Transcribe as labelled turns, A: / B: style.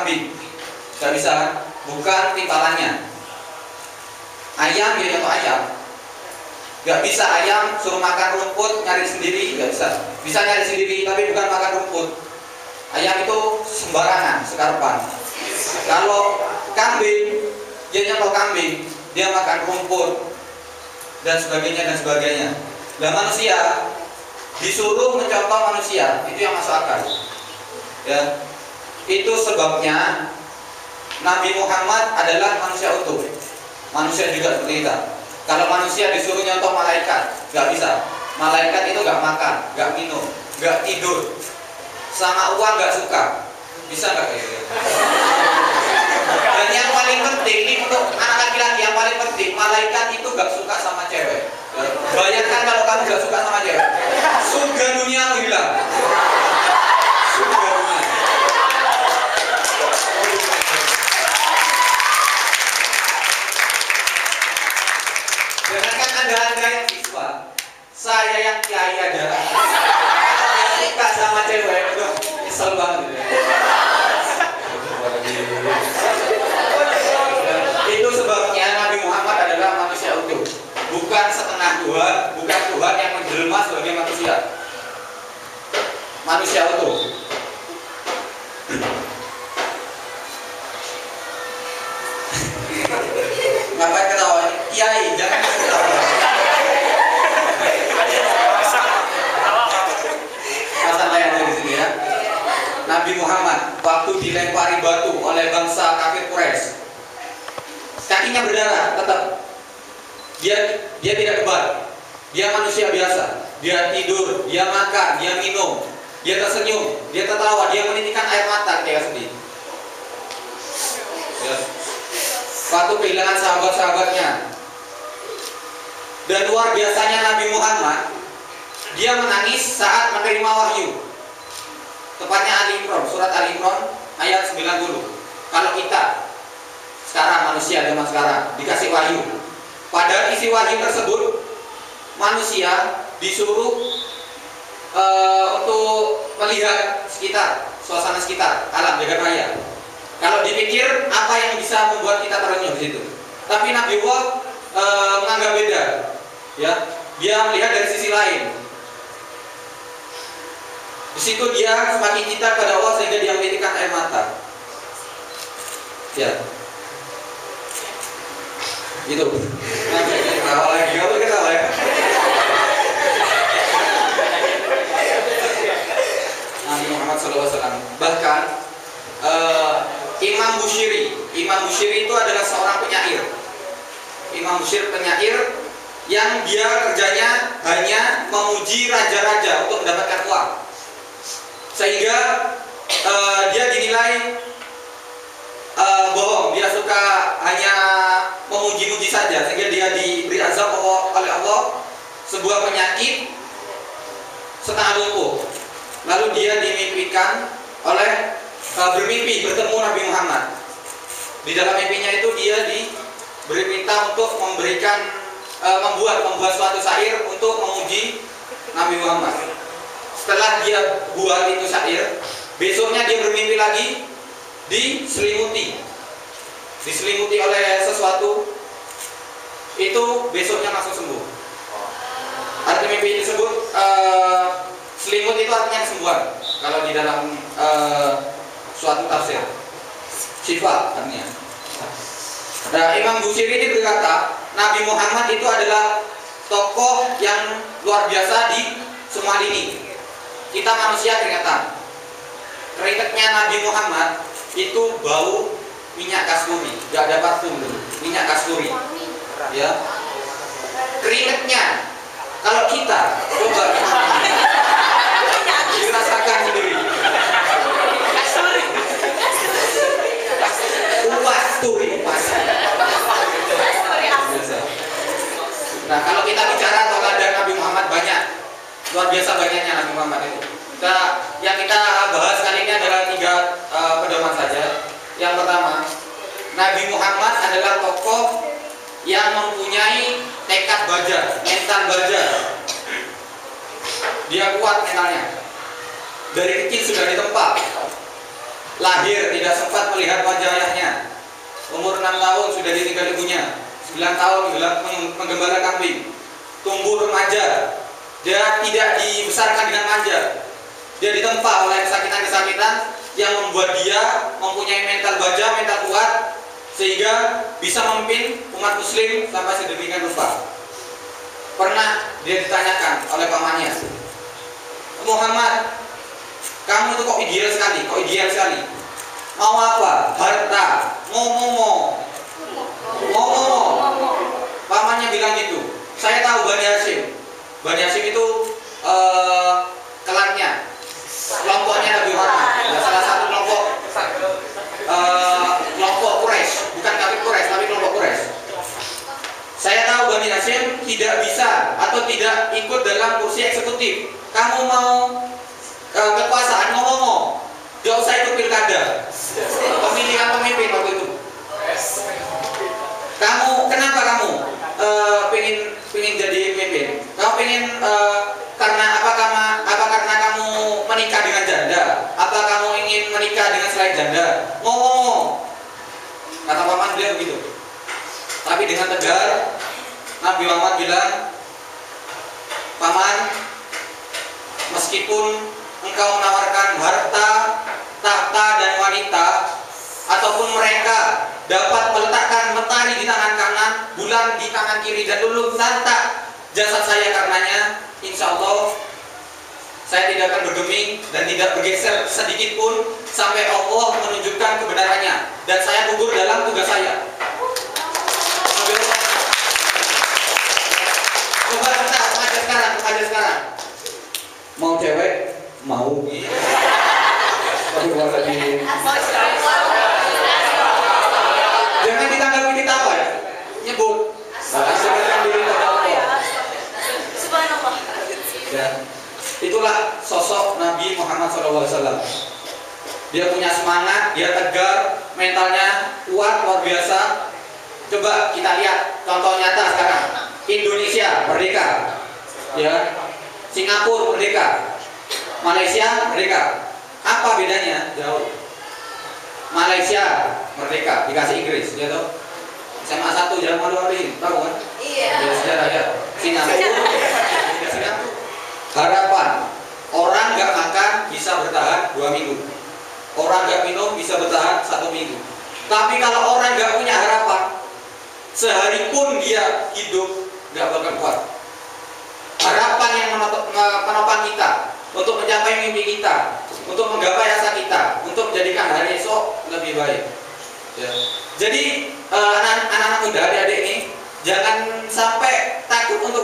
A: kambing, nggak bisa, bukan timpalannya. Ayam dia contoh ayam, nggak bisa ayam suruh makan rumput nyari sendiri, nggak bisa. Bisa nyari sendiri tapi bukan makan rumput. Ayam itu sembarangan, sekarpan. Kalau kambing, dia contoh kambing, dia makan rumput dan sebagainya dan sebagainya. Dan manusia disuruh mencontoh manusia, itu yang masuk akal. Ya, itu sebabnya Nabi Muhammad adalah manusia utuh. Manusia juga seperti kita. Kalau manusia disuruh nyontoh malaikat, nggak bisa. Malaikat itu nggak makan, nggak minum, nggak tidur, sama uang nggak suka. Bisa nggak kayak gitu? Dan yang paling penting ini untuk anak laki-laki, yang paling penting, malaikat itu nggak suka sama cewek. Bayangkan kalau kamu nggak suka sama cewek, surga dunia hilang. Surga dunia. Jangankan anda yang siswa, saya yang kiai aja, yang suka sama cewek, udah kesel banget. Itu sebabnya Nabi Muhammad adalah manusia utuh, bukan setengah Tuhan, bukan Tuhan yang menjelma sebagai manusia. Manusia utuh. Ngapain ketawa? Kiai, jangan ketawa. Pasal lain di sini ya. Nabi Muhammad waktu dilempari batu oleh bangsa kafir Quraisy, kakinya berdarah tetap. Dia tidak kebal. Dia manusia biasa. Dia tidur, dia makan, dia minum, dia tersenyum, dia tertawa, dia menitikkan air mata ketika sedih. Ya. Waktu kehilangan sahabat-sahabatnya. Dan luar biasanya Nabi Muhammad, dia menangis saat menerima wahyu. Tepatnya Ali Imran, surat Ali Imran ayat 90. Kalau kita sekarang, manusia zaman sekarang dikasih wahyu, padahal isi wahyu tersebut manusia disuruh untuk melihat sekitar, suasana sekitar, alam jagat raya. Kalau dipikir apa yang bisa membuat kita terenyuh di situ. Tapi Nabi Allah menganggap beda, ya. Dia melihat dari sisi lain. Di situ dia semakin cinta pada Allah sehingga dia menitikkan air mata. Ya. Gitu. Ketawa lagi, kamu ketawa ya. Nabi Muhammad SAW. Bahkan Imam Bushiri itu adalah seorang penyair. Imam Bushiri penyair yang dia kerjanya hanya memuji raja-raja untuk mendapatkan uang. Sehingga dia dinilai bohong, dia suka hanya memuji-muji saja, sehingga dia diberi azab oleh Allah sebuah penyakit setengah lumpuh. Lalu dia dimimpikan oleh bermimpi bertemu Nabi Muhammad. Di dalam mimpinya itu dia diberi perintah untuk membuat suatu syair untuk memuji Nabi Muhammad. Setelah dia buat itu syair, besoknya dia bermimpi lagi diselimuti oleh sesuatu, itu besoknya langsung sembuh. Arti mimpi disebut selimut itu artinya kesembuhan. Kalau di dalam suatu tafsir, syifa artinya. Nah, Imam Bushiri ini berkata, Nabi Muhammad itu adalah tokoh yang luar biasa di semua lini. Kita manusia keringetan. Keringetnya Nabi Muhammad itu bau minyak kasturi, gak ada parfum dulu, minyak kasturi. Ya. Keringetnya, kalau kita coba dirasakan sendiri. Upas. Nah, kalau kita bicara teladan Nabi Muhammad banyak, luar biasa banyaknya Nabi Muhammad itu. Yang kita bahas kali ini adalah 3 pedoman saja. Yang pertama, Nabi Muhammad adalah tokoh yang mempunyai tekad baja, mental baja. Dia kuat mentalnya. Dari kecil sudah ditempa. Lahir tidak sempat melihat 6 tahun sudah ditinggal ibunya, 9 tahun menggembala kambing, tumbuh remaja, dia tidak dibesarkan dengan manja, dia ditempa oleh kesakitan-kesakitan yang membuat dia mempunyai mental baja, mental kuat, sehingga bisa memimpin umat muslim sampai sedemikian rupa. Pernah dia ditanyakan oleh pamannya, Muhammad, kamu itu kok ideal sekali, mau apa? Harta, ngomong. Pamannya bilang gitu. Saya tahu Bani Hashim itu kelannya, kelompoknya Nabi Muhammad, salah satu kelompok Quraisy, bukan kafir Quraisy tapi kelompok Quraisy. Saya tahu Bani Hashim tidak bisa atau tidak ikut dalam kursi eksekutif. Kamu mau kekuasaan, ngomong, gak usah ikut pilkada, pemilihan pemimpin waktu itu. Kenapa kamu pengen jadi pemimpin? Kamu pengen karena kamu menikah dengan janda? Apa kamu ingin menikah dengan selain janda? Ngomong, kata paman beliau begitu. Tapi dengan tegar Nabi Muhammad bilang, paman, meskipun engkau menawarkan harta, tahta, dan wanita, ataupun mereka dapat meletakkan matahari di tangan kanan, bulan di tangan kiri, dan belum santak jasad saya karenanya, insya Allah saya tidak akan bergeming dan tidak bergeser sedikit pun sampai Allah menunjukkan kebenarannya dan saya gugur dalam tugas saya. Coba kita remaja sekarang. Mau cewek? Mau. Jangan ditanggapi kita apa ya? Nyebut. Sebutkan diri ya. Itulah sosok Nabi Muhammad SAW. Dia punya semangat, dia tegar, mentalnya kuat, luar biasa. Coba kita lihat contoh nyata sekarang. Indonesia merdeka, ya. Singapura merdeka, Malaysia merdeka. Apa bedanya? Jauh. Malaysia merdeka dikasih Inggris, ya toh. SMA 1 Jalan Maluari, tahu kan? Iya. Ya, sejarah ya. Singapura. Harapan, orang nggak makan bisa bertahan 2 minggu, orang nggak minum bisa bertahan 1 minggu. Tapi kalau orang nggak punya harapan, sehari pun dia hidup nggak bakal kuat. Harapan yang menopang kita untuk mencapai mimpi kita, untuk menggapai asa kita, untuk menjadikan hari esok lebih baik. Ya. Jadi anak-anak muda, adik-adik ini jangan sampai takut untuk